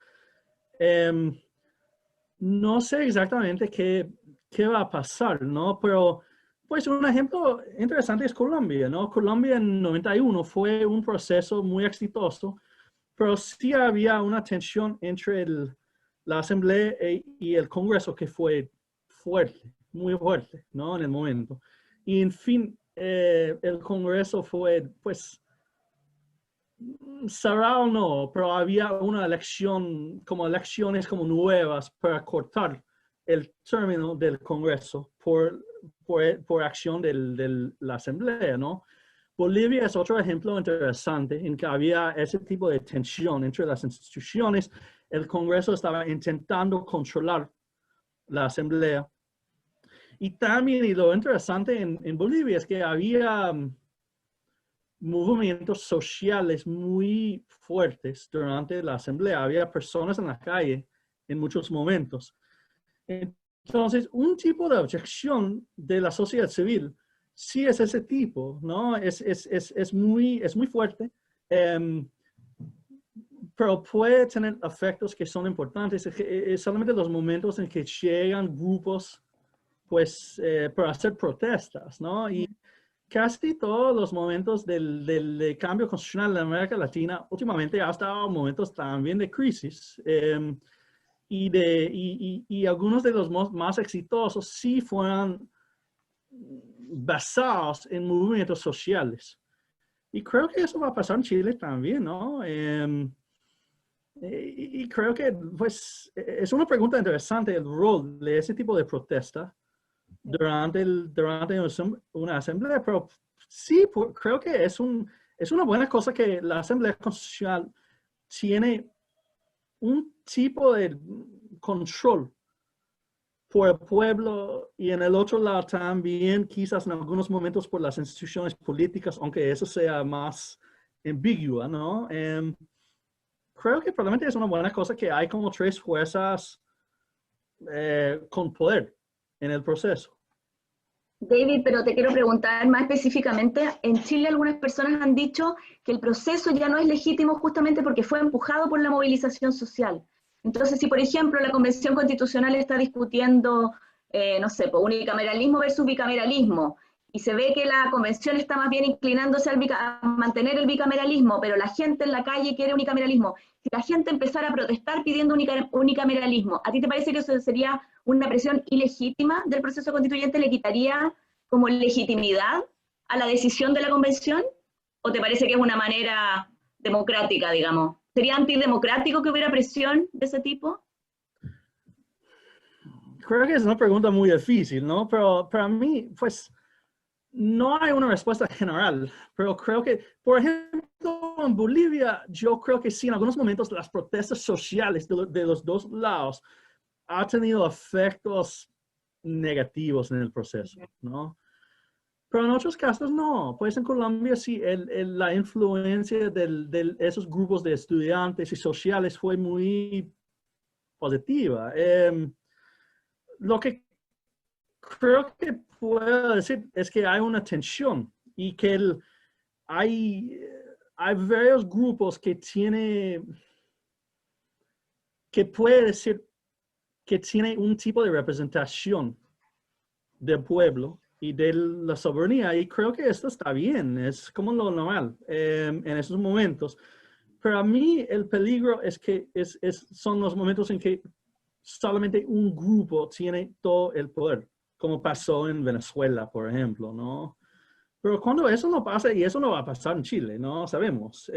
S2: No sé exactamente qué va a pasar, ¿no? Pero, pues, un ejemplo interesante es Colombia, ¿no? Colombia en 91 fue un proceso muy exitoso, pero sí había una tensión entre la Asamblea y el Congreso que fue fuerte, muy fuerte, ¿no? En el momento. Y, en fin, el Congreso fue, pues, cerrado no, pero había una elecciones como nuevas para cortar el término del Congreso por acción de la Asamblea, ¿no? Bolivia es otro ejemplo interesante en que había ese tipo de tensión entre las instituciones. El Congreso estaba intentando controlar la Asamblea. Y también, y lo interesante en Bolivia es que había movimientos sociales muy fuertes durante la asamblea. Había personas en la calle en muchos momentos. Entonces, un tipo de objeción de la sociedad civil sí es ese tipo, ¿no? Es muy fuerte, pero puede tener efectos que son importantes. Es solamente los momentos en que llegan grupos, pues, para hacer protestas, ¿no? Y casi todos los momentos del cambio constitucional en América Latina últimamente ha estado momentos también de crisis y algunos de los más exitosos sí fueron basados en movimientos sociales. Y creo que eso va a pasar en Chile también, ¿no? Y creo que pues es una pregunta interesante el rol de ese tipo de protesta durante una asamblea, pero sí, creo que es una buena cosa que la Asamblea Constitucional tiene un tipo de control por el pueblo y en el otro lado también quizás en algunos momentos por las instituciones políticas, aunque eso sea más ambigua, ¿no? Creo que probablemente es una buena cosa que hay como tres fuerzas con poder en el proceso.
S1: David, pero te quiero preguntar más específicamente, en Chile algunas personas han dicho que el proceso ya no es legítimo justamente porque fue empujado por la movilización social. Entonces, si por ejemplo la Convención Constitucional está discutiendo, no sé, pues, unicameralismo versus bicameralismo, y se ve que la Convención está más bien inclinándose a mantener el bicameralismo, pero la gente en la calle quiere unicameralismo, si la gente empezara a protestar pidiendo unicameralismo, ¿a ti te parece que eso sería una presión ilegítima del proceso constituyente? ¿Le quitaría como legitimidad a la decisión de la convención? ¿O te parece que es una manera democrática, digamos? ¿Sería antidemocrático que hubiera presión de ese tipo?
S2: Creo que es una pregunta muy difícil, ¿no? Pero para mí, pues, no hay una respuesta general, pero creo que, por ejemplo, en Bolivia, yo creo que sí, en algunos momentos las protestas sociales de los dos lados han tenido efectos negativos en el proceso, ¿no? Pero en otros casos no. Pues en Colombia sí, la influencia de esos grupos de estudiantes y sociales fue muy positiva. Lo que creo que puedo decir es que hay una tensión y que hay varios grupos que puede decir que tiene un tipo de representación del pueblo y de la soberanía, y creo que esto está bien, es como lo normal en esos momentos. Pero a mí el peligro es que son los momentos en que solamente un grupo tiene todo el poder, como pasó en Venezuela, por ejemplo, ¿no? Pero cuando eso no pasa, y eso no va a pasar en Chile, ¿no? Sabemos.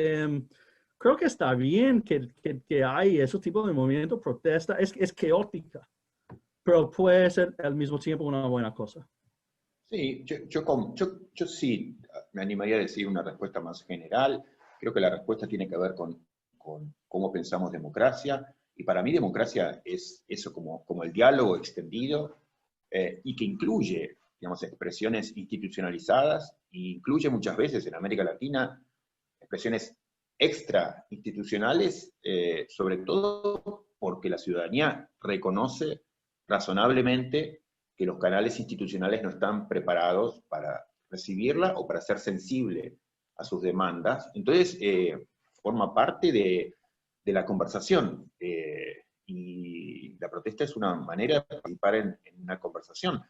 S2: Creo que está bien que hay ese tipo de movimiento, protesta, es caótica, pero puede ser al mismo tiempo una buena cosa.
S3: Sí, yo sí me animaría a decir una respuesta más general. Creo que la respuesta tiene que ver con cómo pensamos democracia. Y para mí democracia es eso, como el diálogo extendido y que incluye, digamos, expresiones institucionalizadas e incluye muchas veces en América Latina expresiones extra institucionales, sobre todo porque la ciudadanía reconoce razonablemente que los canales institucionales no están preparados para recibirla o para ser sensible a sus demandas. Entonces, forma parte de la conversación. Y la protesta es una manera de participar en una conversación.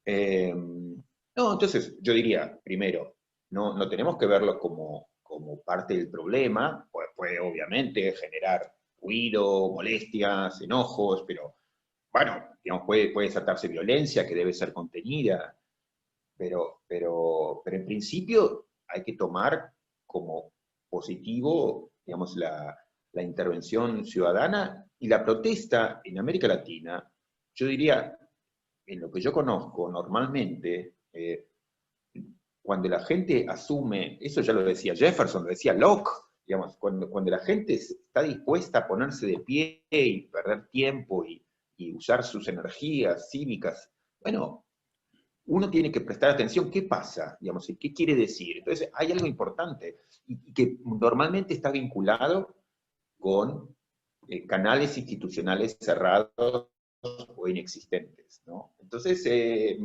S3: No, entonces yo diría, primero, no tenemos que verlo como parte del problema, puede obviamente generar ruido, molestias, enojos, pero bueno, digamos, puede desatarse violencia que debe ser contenida, pero en principio hay que tomar como positivo, digamos, la intervención ciudadana y la protesta en América Latina. Yo diría, en lo que yo conozco normalmente, cuando la gente asume, eso ya lo decía Jefferson, lo decía Locke, digamos, cuando la gente está dispuesta a ponerse de pie y perder tiempo y usar sus energías cívicas, bueno, uno tiene que prestar atención, ¿qué pasa? Digamos, ¿qué quiere decir? Entonces, hay algo importante, y que normalmente está vinculado con canales institucionales cerrados o inexistentes, ¿no? Entonces,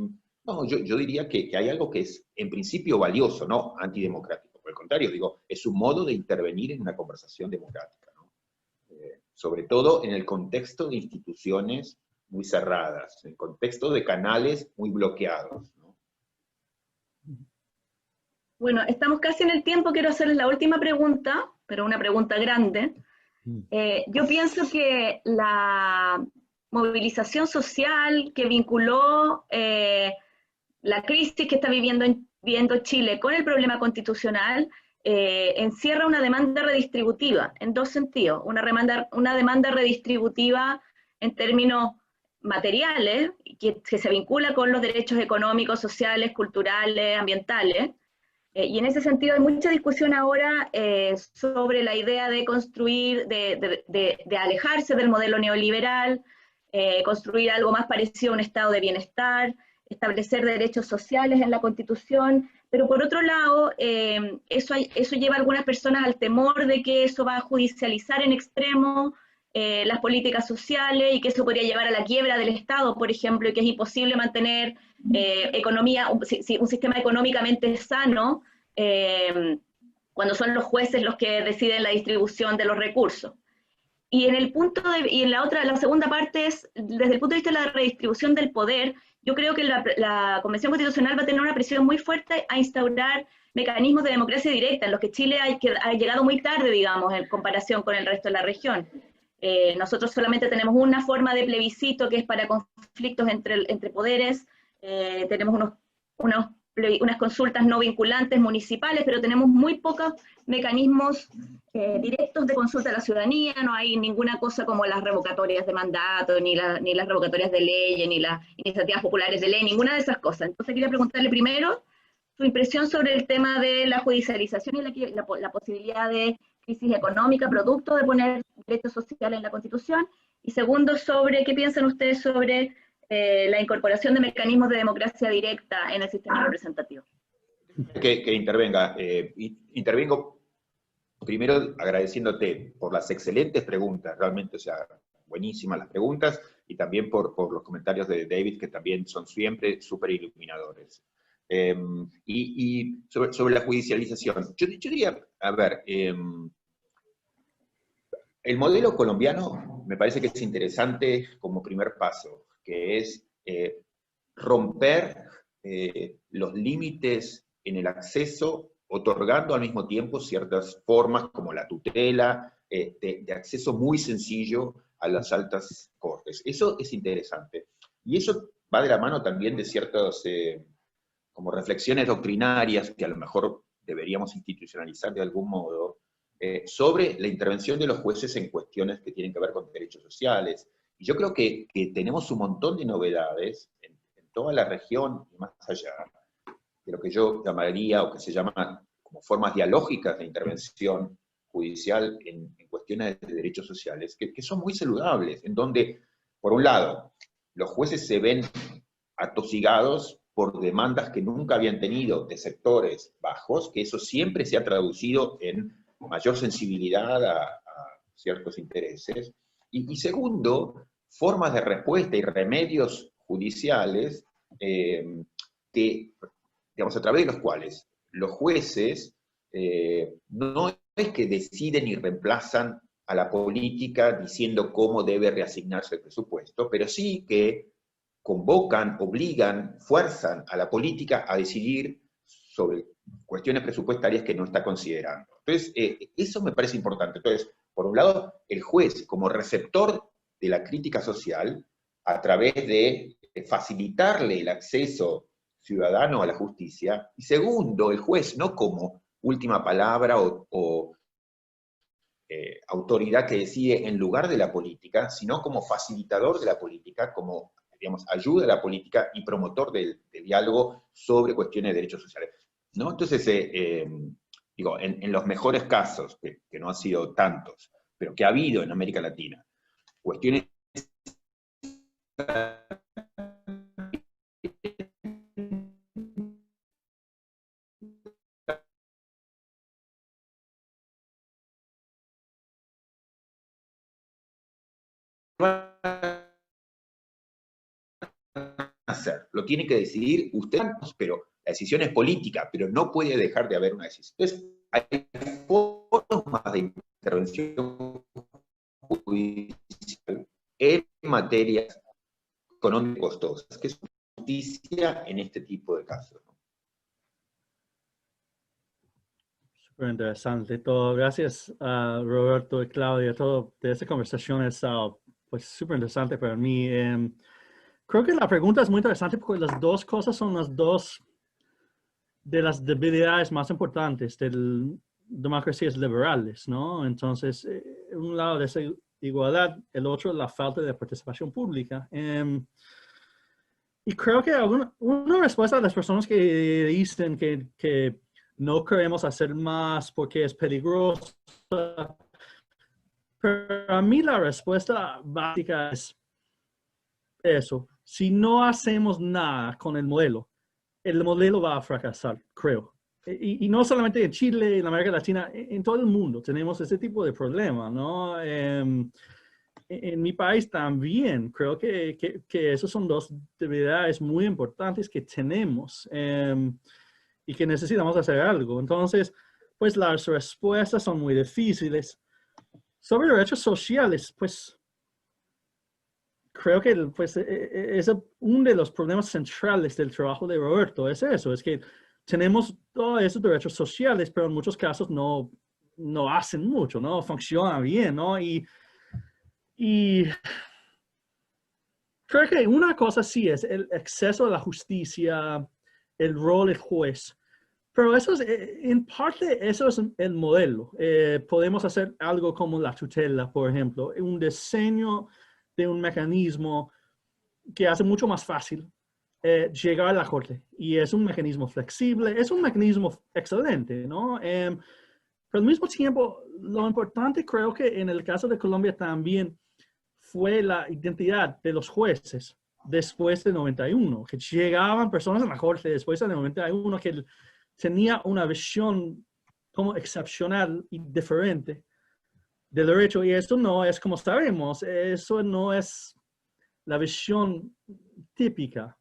S3: no, yo diría que hay algo que es, en principio, valioso, no antidemocrático. Por el contrario, digo, es un modo de intervenir en una conversación democrática, ¿no? Sobre todo en el contexto de instituciones muy cerradas, en el contexto de canales muy bloqueados, ¿no?
S1: Bueno, estamos casi en el tiempo, quiero hacerles la última pregunta, pero una pregunta grande. Yo pienso que la movilización social que vinculó la crisis que está viviendo Chile con el problema constitucional encierra una demanda redistributiva en dos sentidos. Una demanda redistributiva en términos materiales, que se vincula con los derechos económicos, sociales, culturales, ambientales. Y en ese sentido hay mucha discusión ahora sobre la idea de construir, de alejarse del modelo neoliberal, construir algo más parecido a un estado de bienestar, establecer derechos sociales en la Constitución, pero por otro lado, eso lleva a algunas personas al temor de que eso va a judicializar en extremo las políticas sociales y que eso podría llevar a la quiebra del Estado, por ejemplo, y que es imposible mantener un sistema económicamente sano cuando son los jueces los que deciden la distribución de los recursos. Y en el la segunda parte es, desde el punto de vista de la redistribución del poder, yo creo que la Convención Constitucional va a tener una presión muy fuerte a instaurar mecanismos de democracia directa, en los que Chile ha llegado muy tarde, digamos, en comparación con el resto de la región. Nosotros solamente tenemos una forma de plebiscito que es para conflictos entre poderes, tenemos unas consultas no vinculantes municipales, pero tenemos muy pocos mecanismos directos de consulta a la ciudadanía, no hay ninguna cosa como las revocatorias de mandato, ni las revocatorias de leyes, ni las iniciativas populares de ley, ninguna de esas cosas. Entonces quería preguntarle primero su impresión sobre el tema de la judicialización y la posibilidad de crisis económica, producto de poner derechos sociales en la Constitución, y segundo, sobre qué piensan ustedes sobre la incorporación de mecanismos de democracia directa en el sistema representativo.
S3: Que intervenga. Intervengo primero agradeciéndote por las excelentes preguntas, realmente, o sea, buenísimas las preguntas, y también por los comentarios de David, que también son siempre súper iluminadores. Y sobre la judicialización, yo diría, a ver, el modelo colombiano me parece que es interesante como primer paso, que es romper los límites en el acceso, otorgando al mismo tiempo ciertas formas como la tutela, de acceso muy sencillo a las altas cortes. Eso es interesante. Y eso va de la mano también de ciertas como reflexiones doctrinarias que a lo mejor deberíamos institucionalizar de algún modo, sobre la intervención de los jueces en cuestiones que tienen que ver con derechos sociales. Y yo creo que tenemos un montón de novedades en toda la región y más allá de lo que yo llamaría, o que se llama como formas dialógicas de intervención judicial en cuestiones de derechos sociales, que son muy saludables, en donde, por un lado, los jueces se ven atosigados por demandas que nunca habían tenido de sectores bajos, que eso siempre se ha traducido en mayor sensibilidad a ciertos intereses, y segundo, formas de respuesta y remedios judiciales que, digamos, a través de los cuales los jueces no es que deciden y reemplazan a la política diciendo cómo debe reasignarse el presupuesto, pero sí que convocan, obligan, fuerzan a la política a decidir sobre cuestiones presupuestarias que no está considerando. Entonces, eso me parece importante. Entonces, por un lado, el juez como receptor de la crítica social, a través de facilitarle el acceso ciudadano a la justicia, y segundo, el juez no como última palabra o autoridad que decide en lugar de la política, sino como facilitador de la política, como, digamos, ayuda a la política y promotor del diálogo sobre cuestiones de derechos sociales, ¿no? Entonces, digo, en los mejores casos, que no han sido tantos, pero que ha habido en América Latina, cuestiones hacer, lo tiene que decidir usted, pero la decisión es política, pero no puede dejar de haber una decisión. Entonces, hay formas de intervención judicial en materias económicas costosas, que es justicia en este tipo de casos, ¿no?
S2: Súper interesante todo. Gracias a Roberto y Claudia. Todo de esta conversación es pues súper interesante para mí. Creo que la pregunta es muy interesante porque las dos cosas son las dos de las debilidades más importantes de democracias liberales, ¿no? Entonces, un lado de esa igualdad, el otro la falta de participación pública. Y creo que una respuesta a las personas que dicen que no queremos hacer más porque es peligroso, pero a mí la respuesta básica es eso. Si no hacemos nada con el modelo va a fracasar, creo. Y no solamente en Chile, en América Latina, en todo el mundo tenemos ese tipo de problema, ¿no? en mi país también creo que esos son dos debilidades muy importantes que tenemos y que necesitamos hacer algo. Entonces, pues las respuestas son muy difíciles. Sobre derechos sociales, pues creo que pues, es uno de los problemas centrales del trabajo de Roberto, es eso, es que tenemos todos esos derechos sociales, pero en muchos casos no hacen mucho, no funciona bien, ¿no? Y creo que una cosa sí es el acceso a la justicia, el rol del juez. Pero eso es, en parte, eso es el modelo. Podemos hacer algo como la tutela, por ejemplo, un diseño de un mecanismo que hace mucho más fácil llegar a la corte. Y es un mecanismo flexible, es un mecanismo excelente, ¿no? Pero al mismo tiempo, lo importante creo que en el caso de Colombia también fue la identidad de los jueces después del 91, que llegaban personas a la corte después del 91 que tenía una visión como excepcional y diferente del derecho. Y esto no es, como sabemos, eso no es la visión típica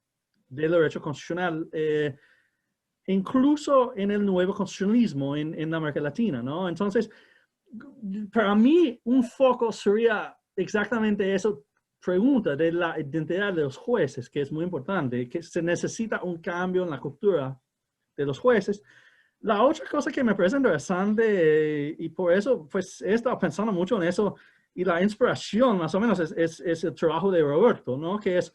S2: del derecho constitucional, incluso en el nuevo constitucionalismo en América Latina, ¿no? Entonces, para mí, un foco sería exactamente esa pregunta de la identidad de los jueces, que es muy importante, que se necesita un cambio en la cultura de los jueces. La otra cosa que me parece interesante, y por eso pues he estado pensando mucho en eso, y la inspiración más o menos es el trabajo de Roberto, ¿no? Que es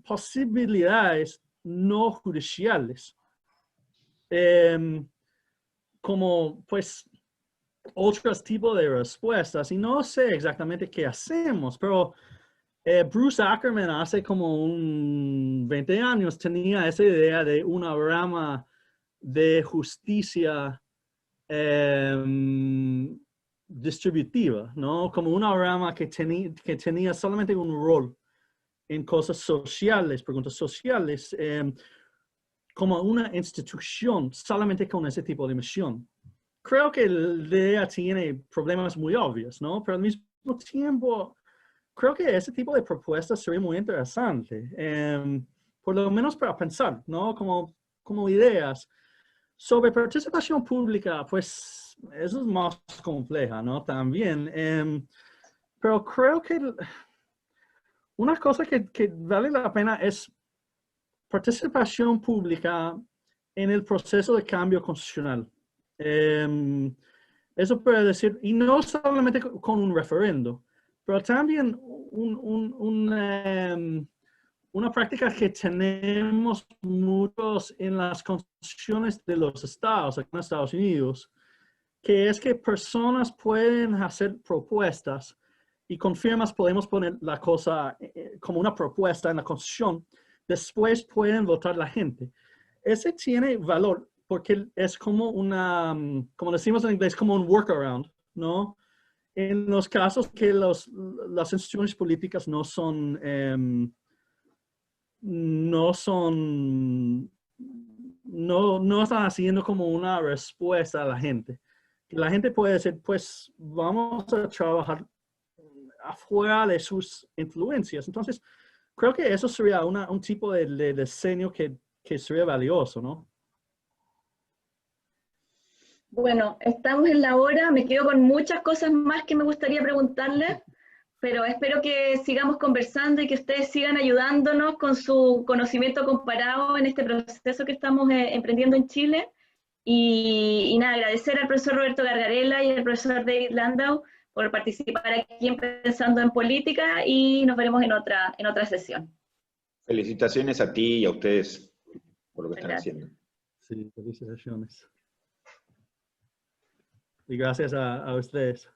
S2: posibilidades no judiciales. Como pues otros tipos de respuestas, y no sé exactamente qué hacemos, pero Bruce Ackerman hace como 20 años tenía esa idea de una rama de justicia distributiva, ¿no? Como una rama que tenía solamente un rol en cosas sociales, preguntas sociales, como una institución solamente con ese tipo de misión. Creo que la idea tiene problemas muy obvios, ¿no? Pero al mismo tiempo, creo que ese tipo de propuestas sería muy interesante, por lo menos para pensar, ¿no? Como ideas. Sobre participación pública, pues eso es más compleja, ¿no? También, pero creo que una cosa que vale la pena es participación pública en el proceso de cambio constitucional. Eso puede decir, y no solamente con un referendo, pero también una práctica que tenemos muchos en las constituciones de los estados, aquí en Estados Unidos, que es que personas pueden hacer propuestas y con firmas podemos poner la cosa como una propuesta en la constitución, después pueden votar la gente. Ese tiene valor porque es como como decimos en inglés, como un workaround, ¿no? En los casos que las instituciones políticas no están haciendo como una respuesta a la gente. La gente puede decir, pues vamos a trabajar afuera de sus influencias. Entonces, creo que eso sería un tipo de diseño que sería valioso, ¿no?
S1: Bueno, estamos en la hora, me quedo con muchas cosas más que me gustaría preguntarles, pero espero que sigamos conversando y que ustedes sigan ayudándonos con su conocimiento comparado en este proceso que estamos emprendiendo en Chile. Y nada, agradecer al profesor Roberto Gargarella y al profesor David Landau por participar aquí en Pensando en Política y nos veremos en otra sesión.
S3: Felicitaciones a ti y a ustedes por lo que están haciendo.
S2: Sí, felicitaciones. Y gracias a ustedes.